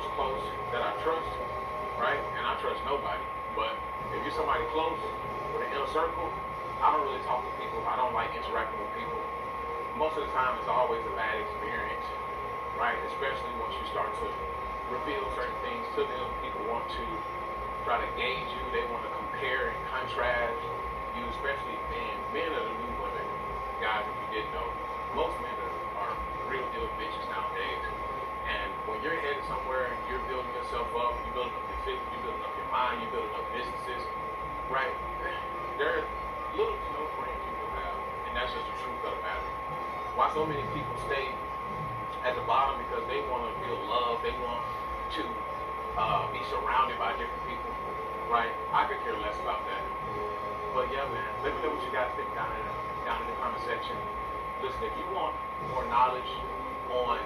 those close that I trust, right? And I trust nobody. But if you're somebody close with an inner circle, I don't really talk to people. I don't like interacting with people. Most of the time, it's always a bad experience, right? Especially once you start to reveal certain things to them. People want to try to gauge you. They want to compare and contrast you, especially men. Men are the new women. Guys, if you didn't know, most men are real deal bitches nowadays. And when you're headed somewhere and you're building yourself up, you're building up your physique, you're building up your mind, you're building up businesses, right? There are little to no friends you will have. And that's just the truth of the matter. Why so many people stay at the bottom? Because they want to feel love. They want to be surrounded by different people, right? I could care less about that. But yeah, man, let me know what you guys think down in the comment section. Listen, if you want more knowledge on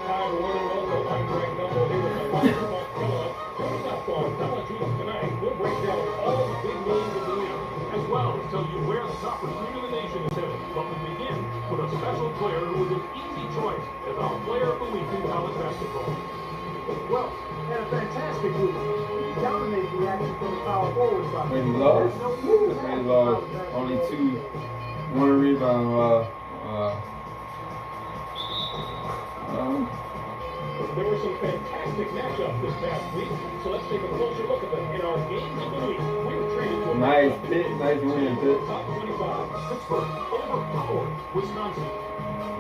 Hi, everyone, welcome. I'm Greg Gumbel here with my partner, Mark Kellogg. Coming up on College Hoops tonight, we'll break down all the big names of the league, as well as tell you where the top recruit of the nation is headed. But we begin with a special player who was an easy choice as our player of the week in college basketball. Well, had a fantastic week. He dominated the action from the power forward spot. When he lost, only 1 rebound. There were some fantastic matchups this past week, so let's take a closer look at them. In our games of the week, we were traded to a nice win, Pitt. top 25. Pittsburgh overpowered Wisconsin.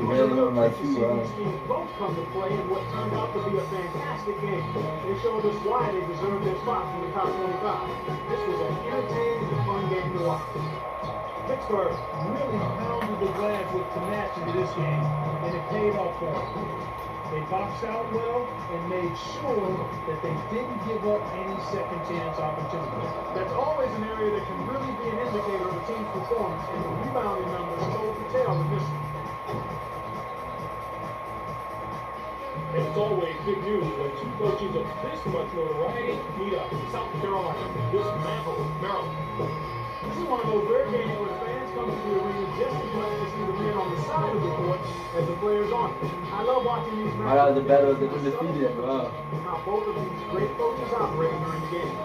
Like these teams both come to play in what turned out to be a fantastic game. They showed us why they deserve their spots in the top 25. This was an entertaining and fun game to watch. Pittsburgh really pounded the glass with tenacity this game, and it paid off for them. They boxed out well and made sure that they didn't give up any second chance opportunities. That's always an area that can really be an indicator of a team's performance, and the rebounding numbers told the tale in this one. And it's always big news when two coaches of this much notoriety meet up. South Carolina dismantled Maryland. This is one of those rare games where fans come to the arena just as much to see the men on the side of the court as the players on it. I love watching these matches. Right out of the battle of the undefeated. Wow. How both of these great coaches operate during the game.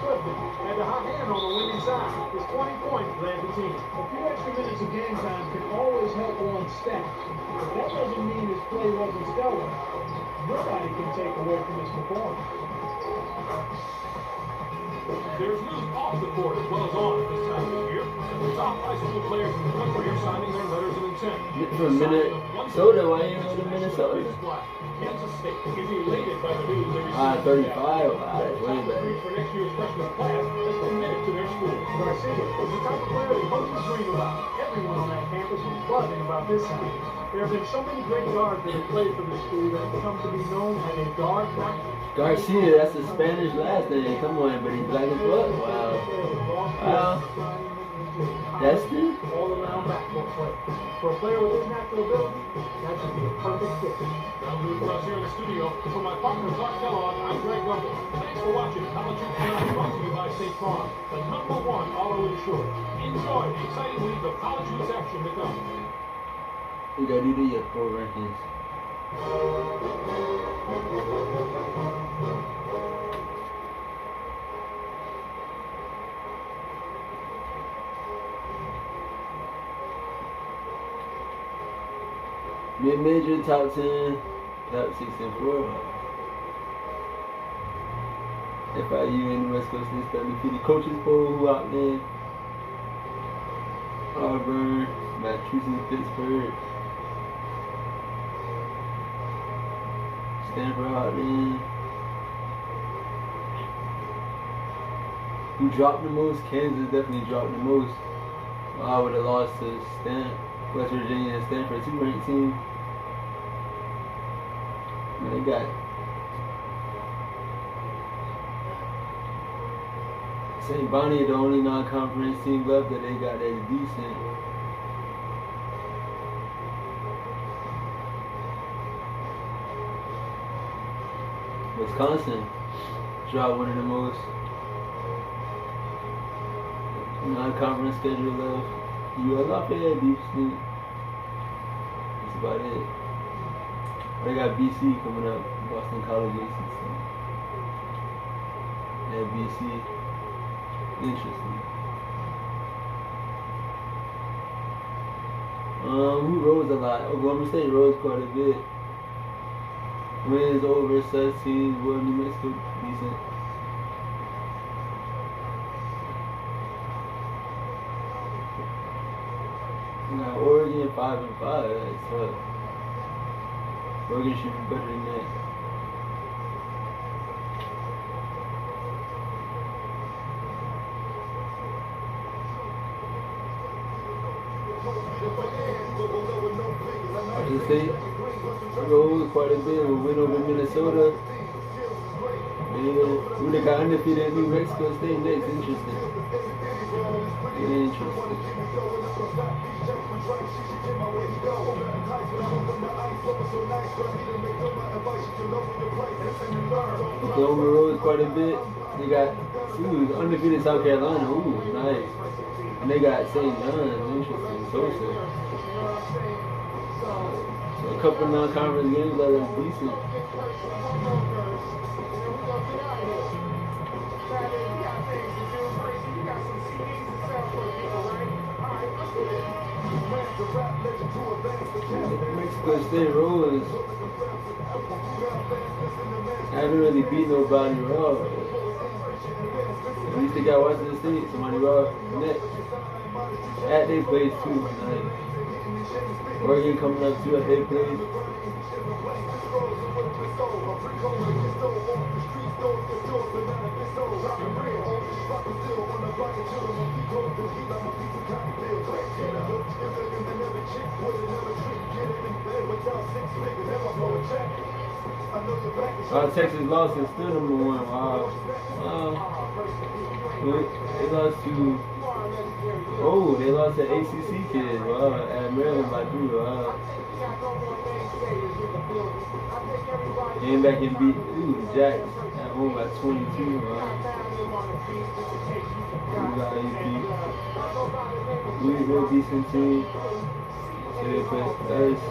Clifton had the hot hand on the winning side. His 20 points led the team. A few extra minutes of game time can always help one stats, but that doesn't mean his play wasn't stellar. Nobody can take away from his performance. There's news off the court as well as on at this time of the year. The top high school players in the country are signing their letters of intent. For a Minnesota, why ain't you go to Minnesota? Kansas State is elated by the news they received. 35. Wow, that's way better. For next year's freshman class is committed to their school. Garcia is the type of player that coaches dream about. Everyone on that campus was buzzing about this signing. There have been so many great guards that have played for this school that have come to be known as a guard factory. Garcia, that's a Spanish last name. Come on, but he's black as fuck. Wow. Wow. That's it? All-around backcourt player. For a player with his natural ability, that should be a perfect fit. That'll do it for us here in the studio. For my partner, Mark Kellogg, I'm Greg Gumbel. Thanks for watching College Hoops Tonight, brought to you by State Farm, the #1 auto insurer. Enjoy the exciting week of college hoops action to come. We gotta do the pro rankings. Mid-major, top 10, top 6 and 4. FIU and the West Coast is undefeated. Coaches poll, who out there? Auburn, Massachusetts, Pittsburgh. Stanford out there. Who dropped the most? Kansas definitely dropped the most. I would have lost to West Virginia and Stanford, 2 ranked teams. They got St. Bonnie, the only non-conference team left that they got that is decent. Wisconsin dropped one of the most. Non-conference schedule left. UL Lafayette, decent. about it. They got BC coming up, Boston College ACC. Yeah, BC. Interesting. Who rose a lot? Oklahoma State rose quite a bit. Wins over such teams. Well, New Mexico decent. Now Oregon 5-5. That's tough. Oregon should be better than that. Washington State rose quite a bit. We win over Minnesota. We would have got undefeated New Mexico State next. Interesting. Interesting. Oklahoma rose quite a bit. They got undefeated South Carolina. Ooh, nice. And they got St. John's. Interesting. So a couple non-conference games that are decent. Mexico State rose. I haven't really beat nobody raw. At least they got Washington State, somebody raw next. At they place too tonight. Oregon coming up too at their place. Texas lost and still number 1. Wow. They lost to. Oh, they lost to ACC kids. Wow, at Maryland by 3. Wow. Came back and beat Jack at home by 22. Wow. Louisville decent team. So they played first.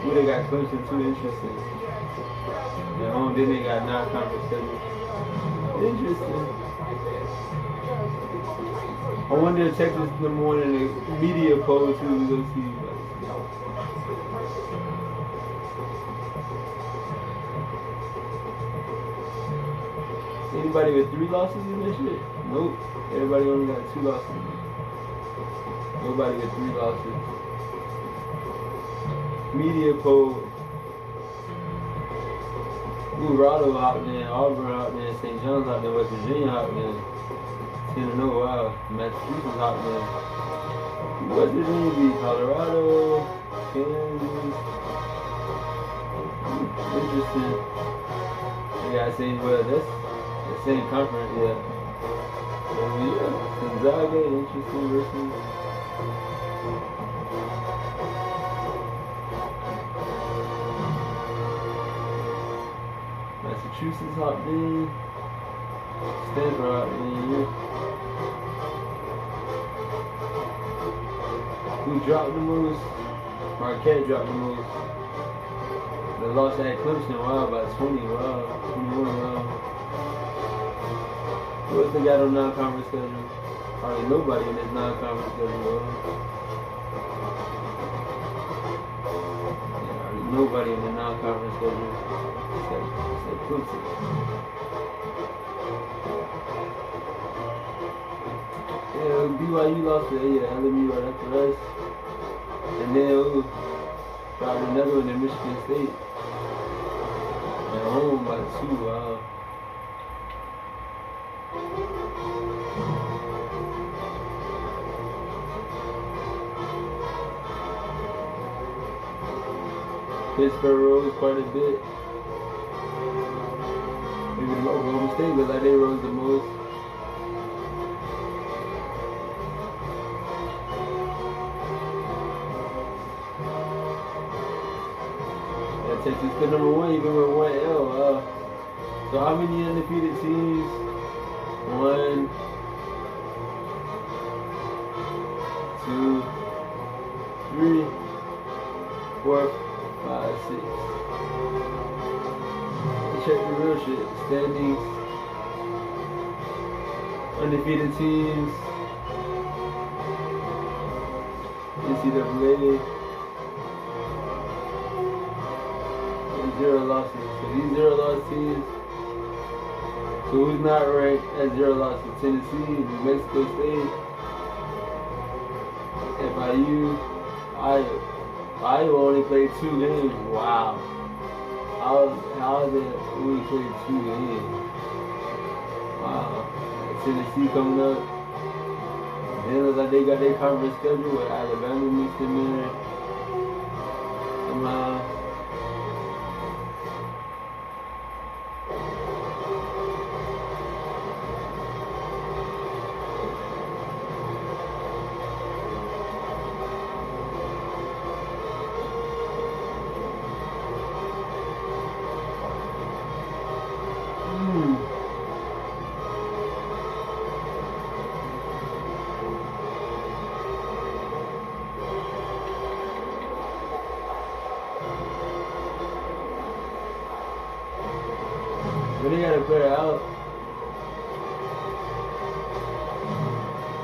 They got Clemson too. Interesting. At home, then they got non-conference schedule. Interesting. I wonder if Texas is number 1 in the media poll too. We go see. Anybody with 3 losses in this shit? Nope. Everybody only got 2 losses. Nobody with 3 losses. Media poll. Colorado out there, Auburn out there, St. John's out there, West Virginia out there. 10-0, wow. Massachusetts out there. West Virginia beat Colorado, Kansas. Interesting. They got saying, well, that's the same conference, yeah. So, yeah, Gonzaga, interesting versus. Massachusetts hopped in. Stanford hopped in. Who dropped the most? Marquette dropped the most. They lost at Clemson, wow, by 20, wow. 21, wow. Who else they got on non-conference schedule? Hardly nobody in this non-conference schedule, wow. Yeah, hardly nobody in the non-conference schedule. Except Clemson. Yeah, BYU lost to LMU right after us. And then dropped another one in Michigan State. At home by 2, wow. Pittsburgh rose quite a bit. Maybe Oklahoma State looked like they rose the most. Yeah, Texas still number 1, even with 1 L. Wow. So how many undefeated teams? 1, 2, 3, 4, 5, 6. Let's check the real shit. Standings. Undefeated teams. NCAA. And 0 losses. So these 0 loss teams. So who's not ranked at 0 losses? Tennessee, New Mexico State, FIU, Iowa. Iowa only played 2 games. Wow. How did we play 2 games? Wow. Tennessee coming up. Then it looks like they got their conference schedule with Alabama mixed in there. Somehow. But they gotta put it out.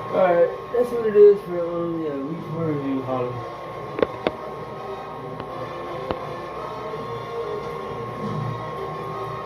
Alright, that's what it is for week 4 review, Holly.